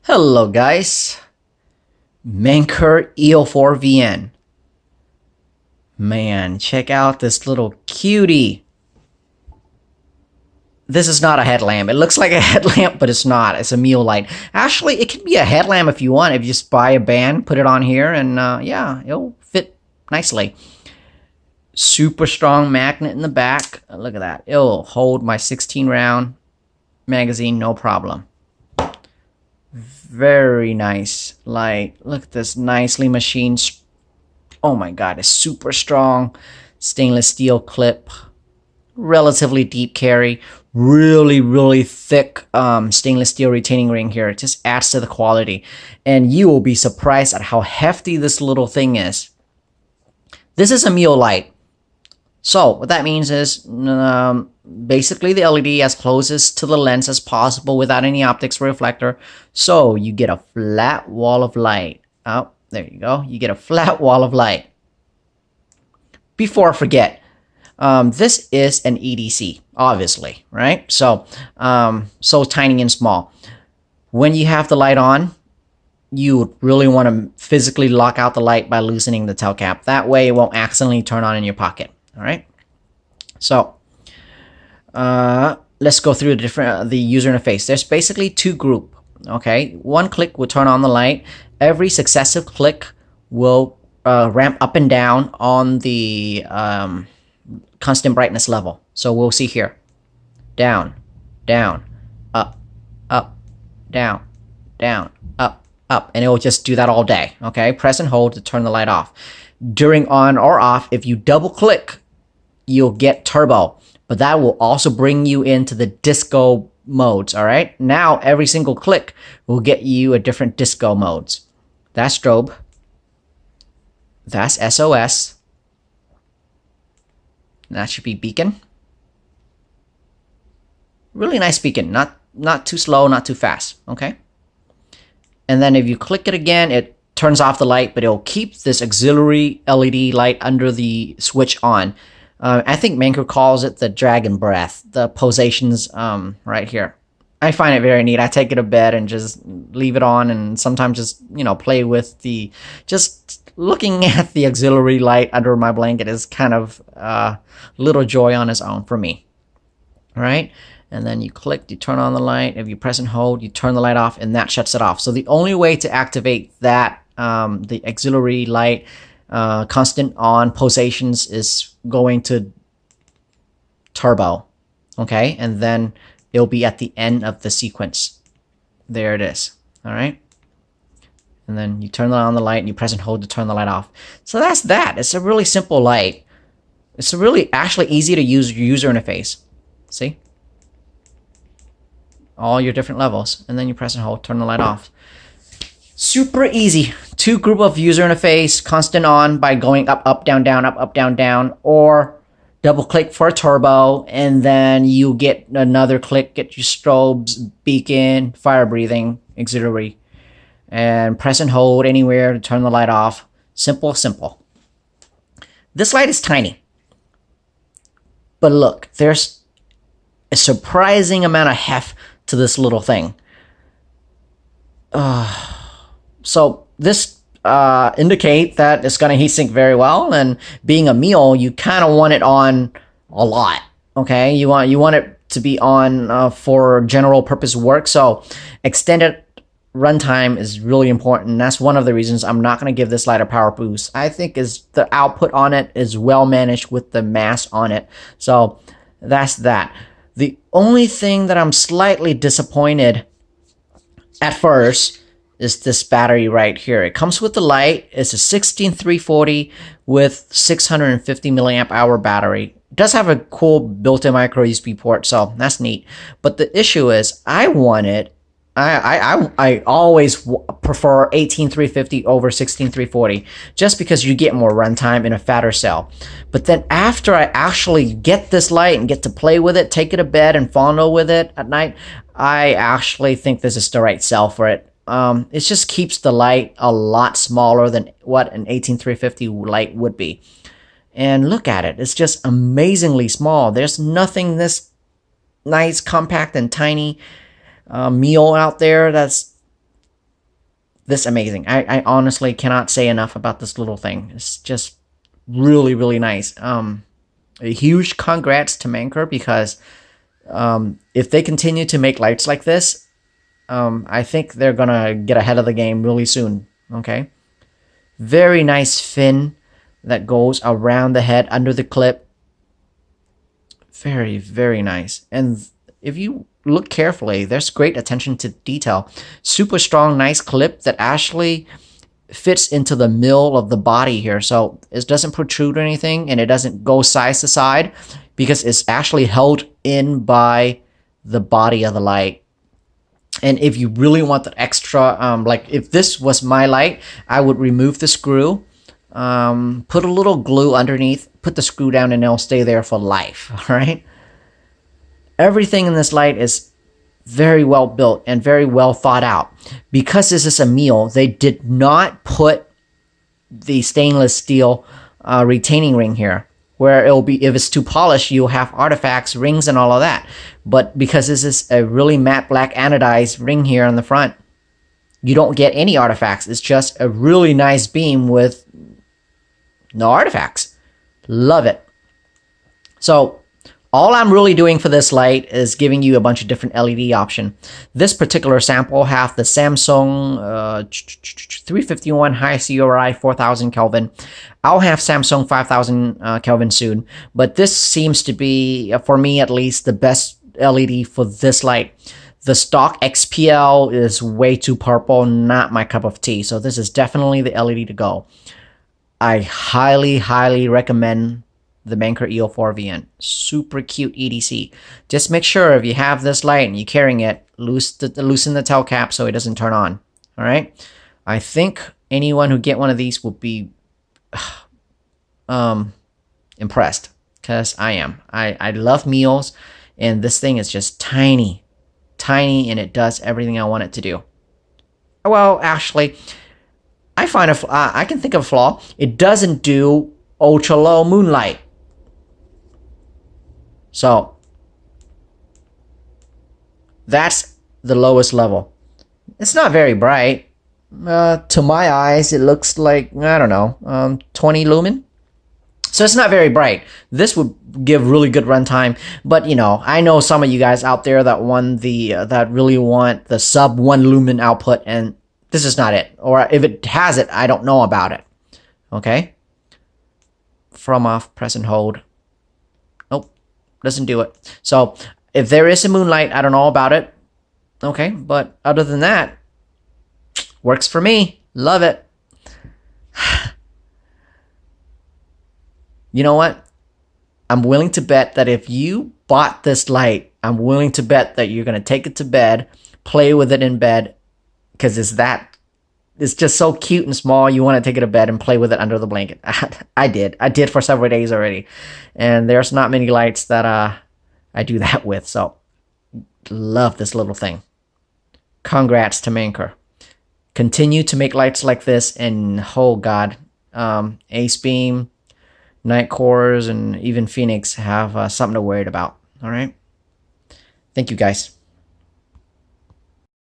Hello guys, Manker EO4vn. Man, check out this little cutie. This is not a headlamp. It looks like a headlamp, but it's not. It's a Mule light. Actually, it can be a headlamp if you want. If you just buy a band, put it on here, and yeah, it'll fit nicely. Super strong magnet in the back. Look at that. It'll hold my 16 round magazine, no problem. Very nice light. Look at this nicely machined. Oh my god, it's super strong stainless steel clip. Relatively deep carry. Really thick stainless steel retaining ring here. It just adds to the quality. And you will be surprised at how hefty this little thing is. This is a Mule light. So what that means is basically the LED as closest to the lens as possible without any optics or reflector. So you get a flat wall of light. Oh, there you go. You get a flat wall of light. Before I forget, this is an EDC, obviously, right? So, so tiny and small. When you have the light on, you really want to physically lock out the light by loosening the tail cap. That way it won't accidentally turn on in your pocket. All right. So let's go through the user interface. There's basically two groups. Okay, one click will turn on the light. Every successive click will ramp up and down on the constant brightness level. So we'll see here, down, down, up, up, down, down, up, up, and it will just do that all day. Okay, press and hold to turn the light off. During on or off, if you double click, you'll get turbo, but that will also bring you into the disco modes. All right, now every single click will get you a different disco modes. That's strobe, that's SOS, that should be beacon. Really nice beacon, not too slow, not too fast. Okay, and then if you click it again, it turns off the light, but it'll keep this auxiliary LED light under the switch on. I think Manker calls it the dragon breath, the posations right here. I find it very neat. I take it to bed and just leave it on, and sometimes just, you know, play with the, just looking at the auxiliary light under my blanket is kind of a little joy on its own for me. All right, and then you click, you turn on the light. If you press and hold, you turn the light off, and that shuts it off. So the only way to activate that, the auxiliary light, constant on posations, is going to turbo. Okay, and then it'll be at the end of the sequence. There it is. All right, and then you turn on the light and you press and hold to turn the light off. So that's that. It's a really simple light. It's a really actually easy to use user interface. See, all your different levels, and then you press and hold, turn the light off. Super easy. Two group of user interface, constant on by going up, up, down, down, up, up, down, down, or double click for a turbo, and then you get another click, get your strobes, beacon, fire breathing, auxiliary, and press and hold anywhere to turn the light off. Simple, simple. This light is tiny, but look, there's a surprising amount of heft to this little thing. So this indicate that it's going to heat sink very well, and being a Mule, you kind of want it on a lot. Okay, you want it to be on for general purpose work. So extended runtime is really important. That's one of the reasons I'm not going to give this light a power boost. I think is the output on it is well managed with the mass on it. So that's that. The only thing that I'm slightly disappointed at first is this battery right here. It comes with the light. It's a 16340 with 650 milliamp hour battery. It does have a cool built-in micro USB port, so that's neat. But the issue is, I always prefer 18350 over 16340, just because you get more runtime in a fatter cell. But then after I actually get this light and get to play with it, take it to bed and fondle with it at night, I actually think this is the right cell for it. It just keeps the light a lot smaller than what an 18350 light would be. And look at it. It's just amazingly small. There's nothing this nice, compact, and tiny Mule out there that's this amazing. I honestly cannot say enough about this little thing. It's just really, really nice. A huge congrats to Manker, because if they continue to make lights like this, I think they're gonna get ahead of the game really soon. Okay, very nice fin that goes around the head under the clip. Very, very nice. And if you look carefully, there's great attention to detail. Super strong, nice clip that actually fits into the middle of the body here, so it doesn't protrude or anything, and it doesn't go side to side, because it's actually held in by the body of the light. And if you really want the extra, like if this was my light, I would remove the screw, put a little glue underneath, put the screw down, and it'll stay there for life. All right, everything in this light is very well built and very well thought out. Because this is a Mule, they did not put the stainless steel retaining ring here, where it'll be, if it's too polished, you'll have artifacts, rings, and all of that. But because this is a really matte black anodized ring here on the front, you don't get any artifacts. It's just a really nice beam with no artifacts. Love it. So all I'm really doing for this light is giving you a bunch of different LED option. This particular sample have the Samsung 351 high CORI 4000 Kelvin. I'll have Samsung 5000 Kelvin soon, but this seems to be, for me at least, the best LED for this light. The stock XPL is way too purple, not my cup of tea, so this is definitely the LED to go. I highly, highly recommend the Manker EO4vn. Super cute EDC. Just make sure if you have this light and you're carrying it, loosen the tail cap so it doesn't turn on. All right. I think anyone who get one of these will be impressed, because I am. I love Mules, and this thing is just tiny, and it does everything I want it to do. Well, actually, I can think of a flaw. It doesn't do ultra low moonlight. So that's the lowest level. It's not very bright. To my eyes, it looks like, I don't know, 20 lumen. So it's not very bright. This would give really good runtime, but you know, I know some of you guys out there that that really want the sub 1 lumen output, and this is not it. Or if it has it, I don't know about it. Okay. From off, press and hold. Nope, doesn't do it. So if there is a moonlight, I don't know about it. Okay, but other than that, works for me. Love it. You know what? I'm willing to bet that if you bought this light, I'm willing to bet that you're going to take it to bed, play with it in bed, because it's just so cute and small. You want to take it to bed and play with it under the blanket. I did for several days already. And there's not many lights that I do that with. So love this little thing. Congrats to Manker. Continue to make lights like this, and oh god, Ace Beam, Night Cores, and even Phoenix have something to worry about. All right. Thank you guys.